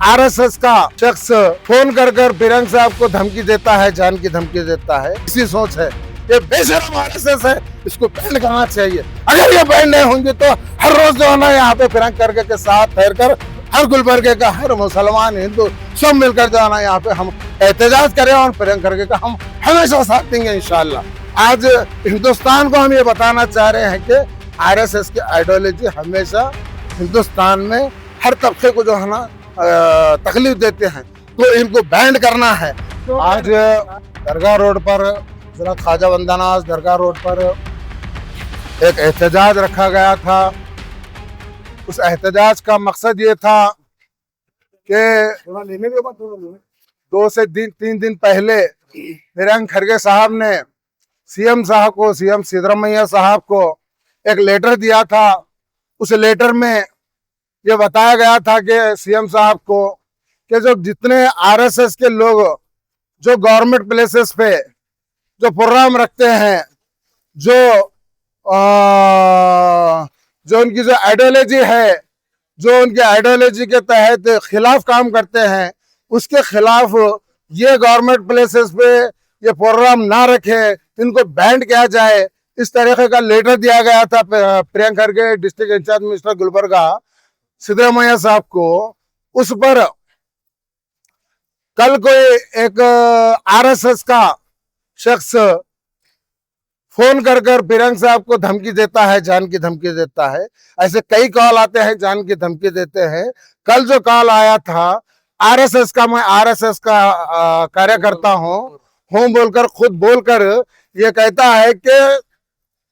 RSS का शख्स phone कर प्रियंक साहब को धमकी देता है, जान की धमकी देता है, इसी सोच है। ये बेशरम आरएसएस है, इसको बैन करना चाहिए। अगर ये बैन नहीं होंगे तो हर रोज जो है ना यहाँ पे प्रियंक खरगे के साथ ठहर कर हर गुलबर्गे का हर मुसलमान हिंदू सब मिलकर जो है ना यहाँ पे हम एहतजाज करें और प्रियंक खरगे का हम हमेशा साथ देंगे इंशाल्लाह। आज हिंदुस्तान को हम ये बताना चाह रहे हैं कि आरएसएस की आइडियोलॉजी हमेशा हिंदुस्तान में हर तबके को जो है ना तकलीफ देते हैं, तो इनको बैंड करना है। आज दरगाह रोड पर जरा ख्वाजा बंदा नवाज दरगाह रोड पर एक एहतजाज रखा गया था। उस एहतजाज का मकसद ये था कि 2 से 3 दिन पहले प्रियंक खरगे साहब ने सीएम साहब को, सीएम सिद्धरामैया साहब को एक लेटर दिया था। उस लेटर में ये बताया गया था कि सीएम साहब को कि जो जितने आरएसएस के लोग जो गवर्नमेंट प्लेसेस पे जो प्रोग्राम रखते हैं, जो उनकी जो आइडियोलॉजी है, जो उनके आइडियोलॉजी के तहत खिलाफ काम करते हैं, उसके खिलाफ ये गवर्नमेंट प्लेसेस पे ये प्रोग्राम ना रखे, इनको बैंड किया जाए। इस तरीके का लेटर दिया गया था Priyank Kharge district incharge minister Gulbarga Siddaramaiah साहब को। उस पर कल कोई एक आरएसएस का शख्स फोन कर प्रियंक साहब को धमकी देता है, जान की धमकी देता है। ऐसे कई कॉल आते हैं, जान की धमकी देते हैं। कल जो कॉल आया था आरएसएस का, मैं आरएसएस का कार्यकर्ता हूँ बोलकर, खुद बोलकर ये कहता है कि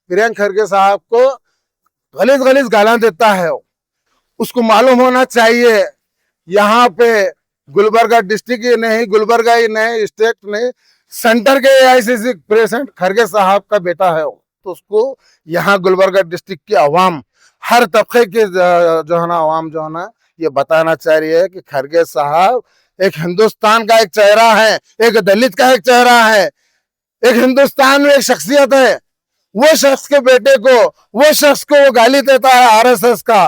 प्रियंक खरगे साहब को गलीज गालियां देता है। उसको मालूम होना चाहिए यहाँ पे गुलबर्गा डिस्ट्रिक्ट ही नहीं, गुलबर्गा ही नहीं, स्टेट नहीं, सेंटर के आईसीसी प्रेसिडेंट खरगे साहब का बेटा है। तो उसको यहाँ गुलबर्गा डिस्ट्रिक्ट की आवाम, हर तबके के जो है ना आवाम जो है ना ये बताना चाह रही है कि खरगे साहब एक हिंदुस्तान का एक चेहरा है, एक दलित का एक चेहरा है, एक हिंदुस्तान में एक शख्सियत है। वो शख्स के बेटे को, वो शख्स को वो गाली देता है आरएसएस का,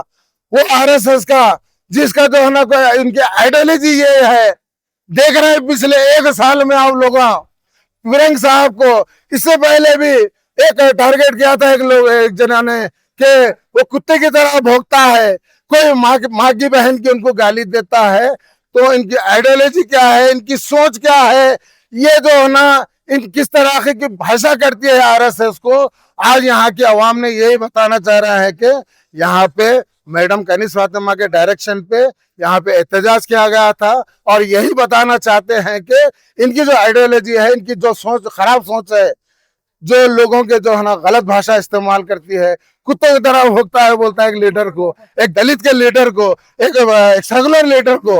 वो आरएसएस का जिसका जो है ना इनकी आइडियोलॉजी ये है। देख रहे हैं पिछले 1 साल में आप लोग प्रियंक साहब को, इससे पहले भी एक टारगेट किया था एक जना ने कि वो कुत्ते की तरह भौंकता है, कोई माँ की बहन की उनको गाली देता है। तो इनकी आइडियोलॉजी क्या है, इनकी सोच क्या है, ये जो है ना इन किस तरह की भाषा करती है आरएसएस को। आज यहाँ की आवाम ने यही बताना चाह रहा है कि यहाँ पे मैडम कनीज फातिमा के डायरेक्शन पे यहाँ पे एहतजाज किया गया था, और यही बताना चाहते हैं कि इनकी जो आइडियोलॉजी है, इनकी जो सोच, खराब सोच है, जो लोगों के जो है ना गलत भाषा इस्तेमाल करती है, कुत्ते की तरह भोगता है, बोलता है एक लीडर को, एक दलित के लीडर को, एक सेकुलर लीडर को।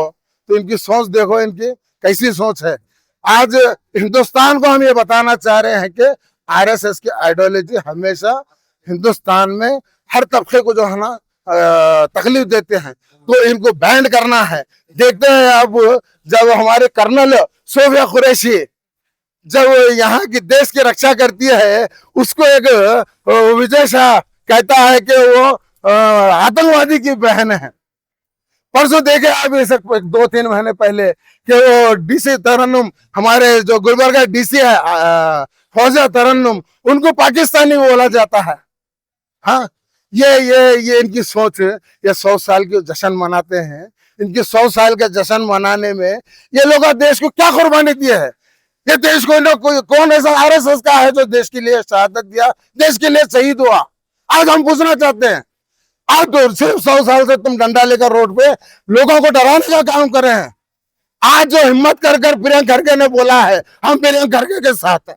तो इनकी सोच देखो, इनकी कैसी सोच है। आज हिंदुस्तान को हम ये बताना चाह रहे हैं कि आरएसएस की आइडियोलॉजी हमेशा हिंदुस्तान में हर तबके को जो है ना तकलीफ देते हैं, तो इनको बैंड करना है। देखते हैं अब जब हमारे कर्नल सोफिया कुरैशी जब यहाँ की देश की रक्षा करती है, उसको एक विजय शाह कहता है कि वो आतंकवादी की बहन है। परसों देखे आप 2-3 महीने पहले कि वो डीसी तरन्नुम, हमारे जो गुलबर्गा डीसी है फौजिया तरन्नुम, उनको पाकिस्तानी बोला जाता है। हाँ, ये इनकी सोच। ये 100 साल के जश्न मनाते हैं। इनकी 100 साल के जश्न मनाने में ये लोग देश को क्या कुर्बानी दी है? ये देश को कौन ऐसा आरएसएस का है जो देश के लिए शहादत दिया, देश के लिए शहीद हुआ? आज हम पूछना चाहते हैं। आज तो सिर्फ 100 साल से तुम डंडा लेकर रोड पे लोगों को डराने का काम कर रहे हैं। आज जो हिम्मत कर प्रियंक खरगे ने बोला है हम प्रियंक खरगे के साथ हैं,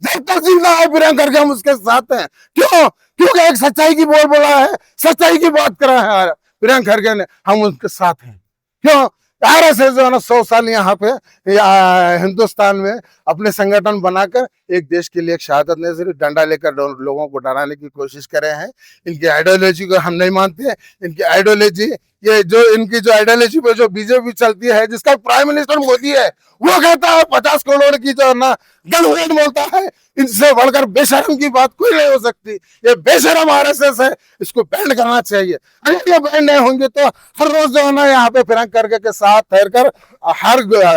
जब तक जिंदा है प्रियंक खरगे हम उसके साथ हैं। क्यों? क्योंकि एक सच्चाई की बोला है, सच्चाई की बात करा है प्रियंक खरगे ने, हम उनके साथ हैं। क्यों? आरएसएस जो है ना 100 साल यहाँ पे हिंदुस्तान में अपने संगठन बनाकर एक देश के लिए एक शहादत नहीं, सिर्फ डंडा लेकर लोगों को डराने की कोशिश कर रहे हैं। इनकी आइडियोलॉजी को हम नहीं मानते। इनकी आइडियोलॉजी, ये जो इनकी जो आइडियोलॉजी पे जो बीजेपी चलती है, जिसका प्राइम मिनिस्टर मोदी है, वो कहता है 50 करोड़ की जो ना गन रेट बोलता है। इनसे बढ़कर बेशरम की बात कोई नहीं हो सकती। ये बेशरम आरएसएस है, इसको बैंड करना चाहिए। अगर ये बैंड नहीं होंगे तो हर रोज जो है ना यहाँ पे प्रियंका खरगे के साथ ठहरकर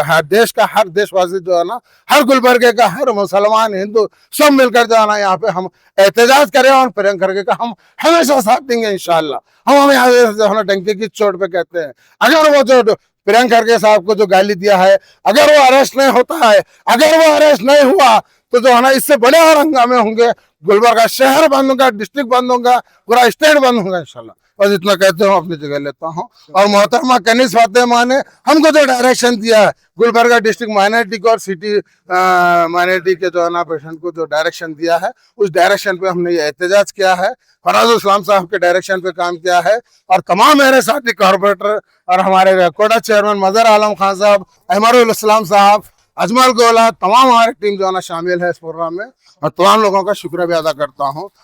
हर देश का हर देशवासी जो है ना, हर गुलबर्गे का हर मुसलमान हिंदू सब मिलकर जो है ना यहाँ पे हम एहतजाज करें और प्रियंका खरगे का हम हमेशा साथ देंगे इंशाल्लाह। हम यहाँ जो है ना डंके की चोट पे कहते हैं, अगर वो जो प्रियंका खरगे साहब को जो गाली दिया है, अगर वो अरेस्ट नहीं होता है, अगर वो अरेस्ट नहीं हुआ तो जो है ना इससे बड़े और हंगामे होंगे। गुलबर्गा शहर बंद होगा, डिस्ट्रिक्ट बंद होगा, पूरा स्टेट बंद होगा इंशाल्लाह। बस इतना कहते हो, अपनी जगह लेता हूँ। और मोहतरमा कनीज फातिमा ने हमको जो डायरेक्शन दिया है गुलबर्गा डिस्ट्रिक्ट माइनॉरिटी को और सिटी माइनॉरिटी के जो है ना पेशेंट को जो डायरेक्शन दिया है, उस डायरेक्शन पे हमने ये एहतजाज किया है। फराजुल इस्लाम साहब के डायरेक्शन पे काम किया है और तमाम मेरे साथी कॉर्पोरेटर और हमारे कोटा चेयरमैन मजहर आलम खान साहब, अहमरुल इस्लाम साहब, अजमल गोला, तमाम हमारी टीम जो है ना शामिल है इस प्रोग्राम में, और तमाम लोगों का शुक्रिया भी अदा करता हूँ।